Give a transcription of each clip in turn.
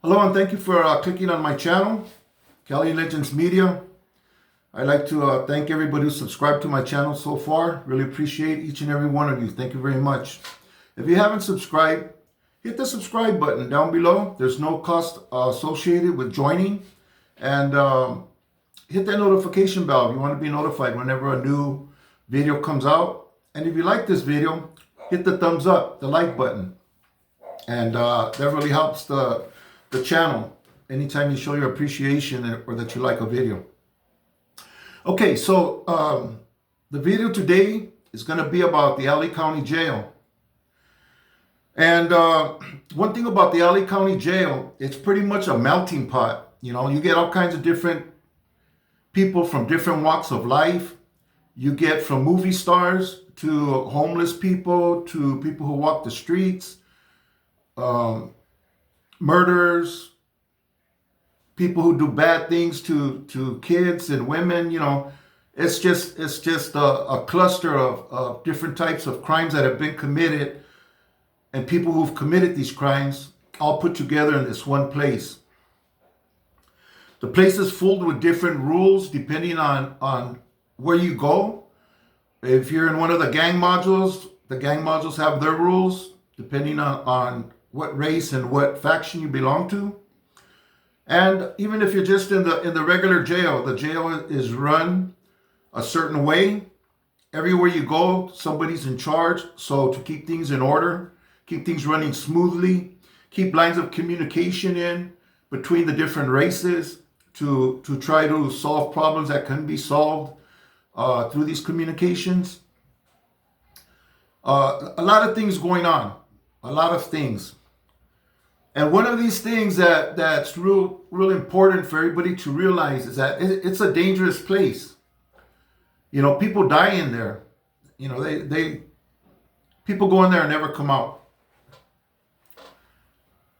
Hello and thank you for clicking on my channel, Cali Legends Media. I'd like to thank everybody who subscribed to my channel so far. Really appreciate each and every one of you. Thank you very much. If you haven't subscribed, hit the subscribe button down below. There's no cost associated with joining. And hit that notification bell if you want to be notified whenever a new video comes out. And if you like this video, hit the thumbs up, the like button. And that really helps the channel anytime you show your appreciation or that you like a video. Okay, so the video today is going to be about the LA County Jail. And one thing about the LA County Jail, it's pretty much a melting pot. You know, you get all kinds of different people from different walks of life. You get from movie stars to homeless people to people who walk the streets, murderers, people who do bad things to kids and women. You know, it's just a cluster of different types of crimes that have been committed, and people who've committed these crimes all put together in this one place. The place is filled with different rules depending on where you go. If you're in one of the gang modules have their rules depending on what race and what faction you belong to. And even if you're just in the regular jail, the jail is run a certain way. Everywhere you go, somebody's in charge. So to keep things in order, keep things running smoothly, keep lines of communication in between the different races to try to solve problems that can be solved through these communications. A lot of things going on, a lot of things. And one of these things that's real important for everybody to realize is that it's a dangerous place. You know, people die in there. You know, people go in there and never come out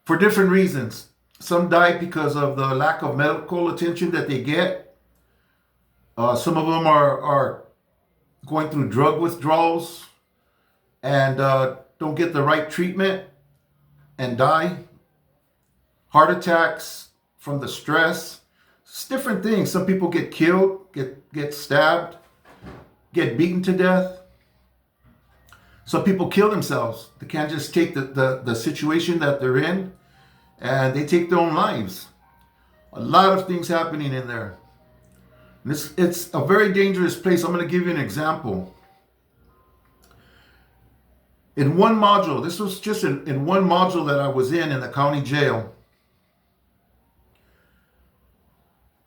for different reasons. Some die because of the lack of medical attention that they get. Some of them are going through drug withdrawals and don't get the right treatment and die. Heart attacks from the stress. It's different things. Some people get killed, get stabbed, get beaten to death. Some people kill themselves. They can't just take the situation that they're in, and they take their own lives. A lot of things happening in there. And it's a very dangerous place. I'm going to give you an example. In one module, this was just in one module that I was in the county jail.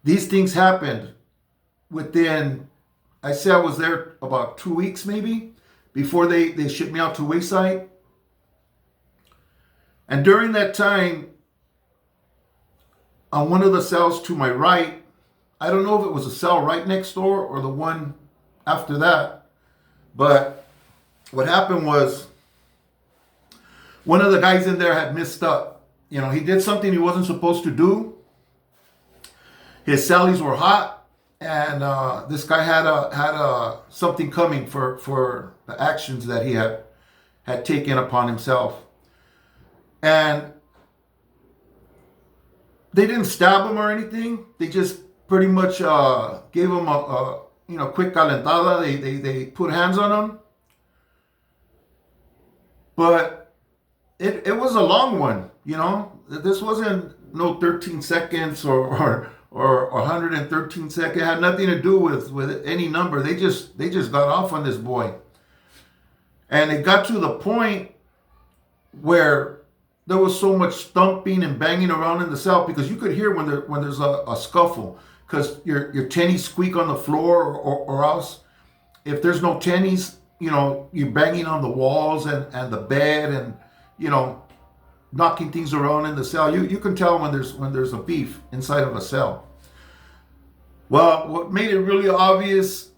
These things happened within, I say I was there about 2 weeks maybe, before they shipped me out to Wayside. And during that time, on one of the cells to my right, I don't know if it was a cell right next door or the one after that, but what happened was one of the guys in there had messed up. You know, he did something he wasn't supposed to do. His cellies were hot, and this guy had something coming for the actions that he had taken upon himself. And they didn't stab him or anything. They just pretty much gave him a quick calentada. They put hands on him. But it was a long one, you know. This wasn't no 13 seconds or 113 seconds. It had nothing to do with any number. They just got off on this boy. And it got to the point where there was so much thumping and banging around in the cell, because you could hear when there's a scuffle, because your tennies squeak on the floor, or else if there's no tennies, you know, you're banging on the walls and the bed, and you know, knocking things around in the cell. You can tell when there's a beef inside of a cell. Well, what made it really obvious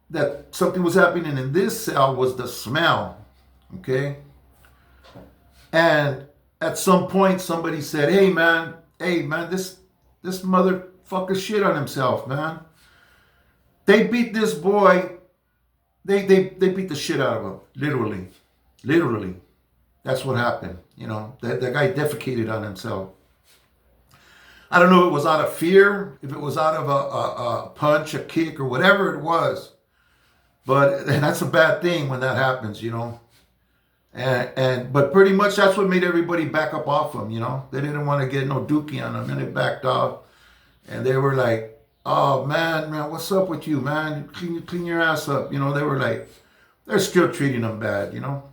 that something was happening in this cell was the smell. Okay. And at some point somebody said, hey man, this motherfucker shit on himself, man. They beat this boy. They beat the shit out of him. Literally. That's what happened. You know, that guy defecated on himself. I don't know if it was out of fear, if it was out of a punch, a kick, or whatever it was. But that's a bad thing when that happens, you know. But pretty much that's what made everybody back up off him, you know. They didn't want to get no dookie on him, and they backed off. And they were like, "Oh man, what's up with you, man? Clean your ass up," you know. They were like, they're still treating him bad, you know.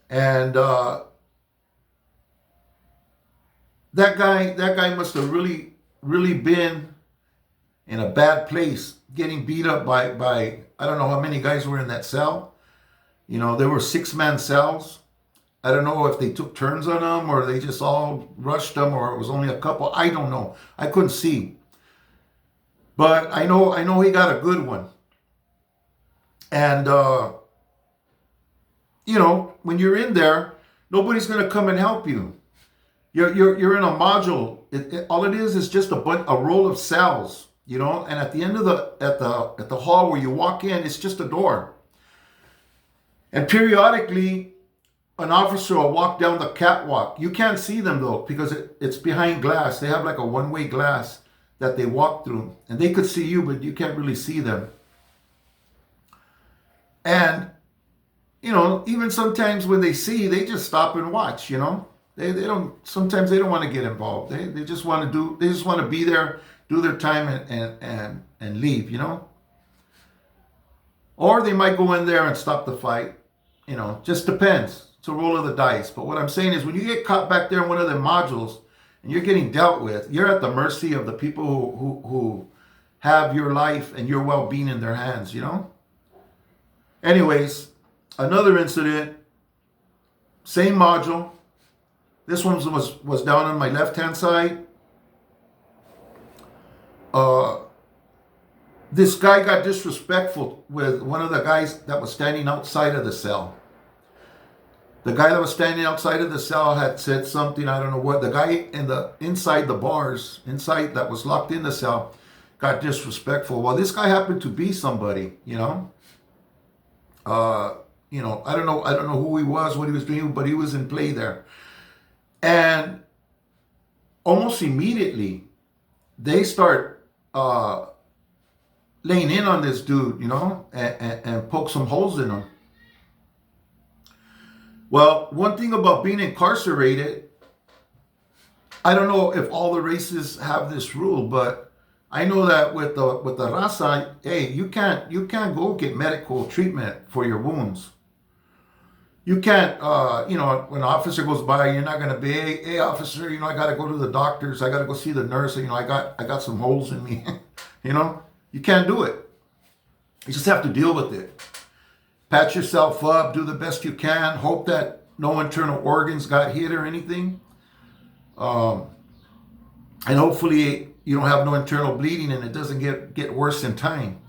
And that guy must have really been in a bad place, getting beat up by I don't know how many guys were in that cell. You know, there were 6-man cells. I don't know if they took turns on him or they just all rushed him or it was only a couple. I don't know. I couldn't see. But I know he got a good one. And you know, when you're in there, nobody's gonna come and help you. You're in a module. All it is just a row of cells, you know. And at the end of at the hall where you walk in, it's just a door. And periodically, an officer will walk down the catwalk. You can't see them though because it's behind glass. They have like a one-way glass that they walk through, and they could see you, but you can't really see them. And you know, even sometimes when they see, they just stop and watch. You know, they don't. Sometimes they don't want to get involved. They just want to do. They just want to be there, do their time, and leave. You know, or they might go in there and stop the fight. You know, just depends. It's a roll of the dice. But what I'm saying is, when you get caught back there in one of the modules and you're getting dealt with, you're at the mercy of the people who have your life and your well-being in their hands. You know. Anyways. Another incident, same module. This one was down on my left-hand side. This guy got disrespectful with one of the guys that was standing outside of the cell. The guy that was standing outside of the cell had said something, I don't know what. The guy inside the bars, inside that was locked in the cell, got disrespectful. Well, this guy happened to be somebody, you know. You know, I don't know who he was, what he was doing, but he was in play there. And almost immediately, they start laying in on this dude, you know, and poke some holes in him. Well, one thing about being incarcerated, I don't know if all the races have this rule, but I know that with the raza, hey, you can't go get medical treatment for your wounds. You can't, you know, when an officer goes by, you're not going to be, hey, officer, you know, I got to go to the doctors. I got to go see the nurse. You know, I got some holes in me. You know, you can't do it. You just have to deal with it. Patch yourself up, do the best you can. Hope that no internal organs got hit or anything. And hopefully you don't have no internal bleeding and it doesn't get worse in time.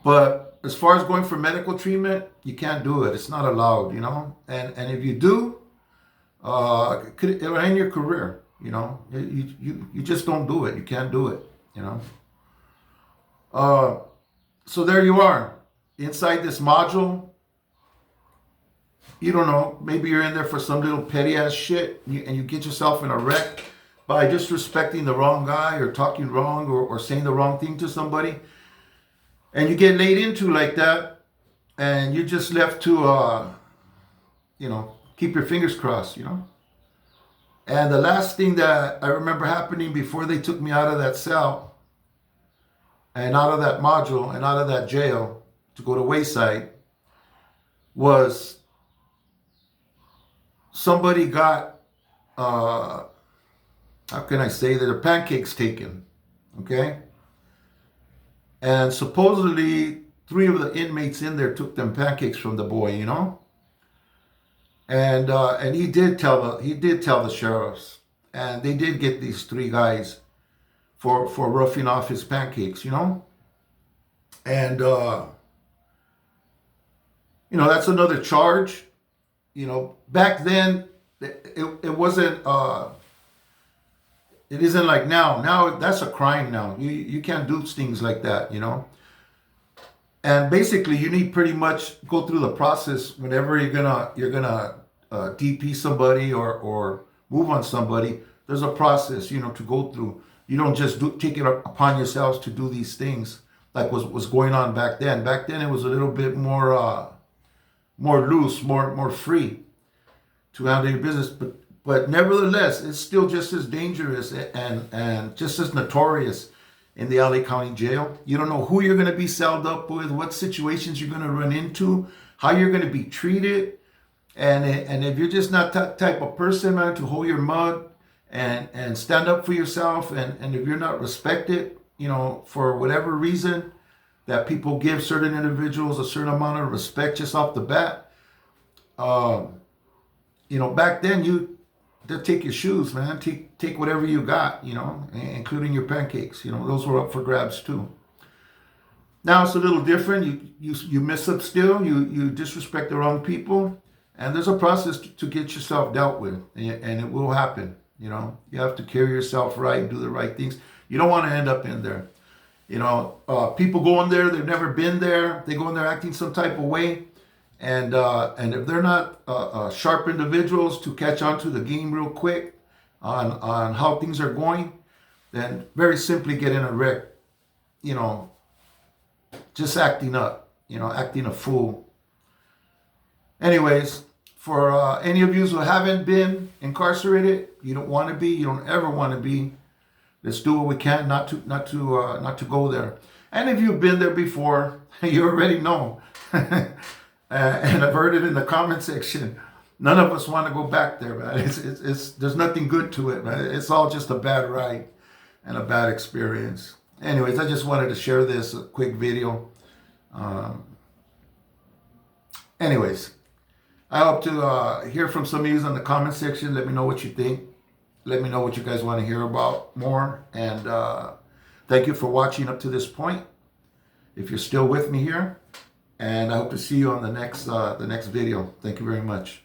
But as far as going for medical treatment, you can't do it. It's not allowed, you know. And if you do, it'll end your career, you know. You just don't do it. You can't do it, you know. So there you are, inside this module. You don't know, maybe you're in there for some little petty ass shit and you get yourself in a wreck by disrespecting the wrong guy or talking wrong or saying the wrong thing to somebody. And you get laid into like that, and you're just left to, you know, keep your fingers crossed, you know. And the last thing that I remember happening before they took me out of that cell and out of that module and out of that jail to go to Wayside was somebody got, how can I say, their pancakes taken, okay? And supposedly 3 of the inmates in there took them pancakes from the boy, you know. And he did tell the sheriffs, and they did get these 3 guys for roughing off his pancakes, you know. And you know, that's another charge. You know, back then it wasn't. It isn't like now. Now that's a crime now. You can't do things like that, you know. And basically, you need pretty much go through the process whenever you're gonna DP somebody or move on somebody. there's a process, you know, to go through. You don't just take it upon yourselves to do these things like was going on back then. Back then it was a little bit more loose, more free to handle your business. But nevertheless, it's still just as dangerous and just as notorious in the LA County Jail. You don't know who you're going to be celled up with, what situations you're going to run into, how you're going to be treated. And if you're just not that type of person, man, to hold your mud and stand up for yourself, and if you're not respected, you know, for whatever reason, that people give certain individuals a certain amount of respect just off the bat, you know, back then they'll take your shoes, man. Take whatever you got, you know, including your pancakes. You know, those were up for grabs too. Now it's a little different. You mess up still. You disrespect the wrong people, and there's a process to get yourself dealt with, and it will happen. You know, you have to carry yourself right and do the right things. You don't want to end up in there. You know, people go in there, they've never been there. They go in there acting some type of way. And if they're not sharp individuals to catch on to the game real quick on how things are going, then very simply get in a wreck, you know, just acting up, you know, acting a fool. Anyways, for any of you who haven't been incarcerated, you don't want to be, you don't ever want to be, let's do what we can not to go there. And if you've been there before, you already know. And I've heard it in the comment section. None of us want to go back there, man. There's nothing good to it, man. It's all just a bad ride and a bad experience. Anyways, I just wanted to share this quick video. Anyways, I hope to hear from some of you in the comment section. Let me know what you think. Let me know what you guys want to hear about more. And thank you for watching up to this point. If you're still with me here. And I hope to see you on the next video. Thank you very much.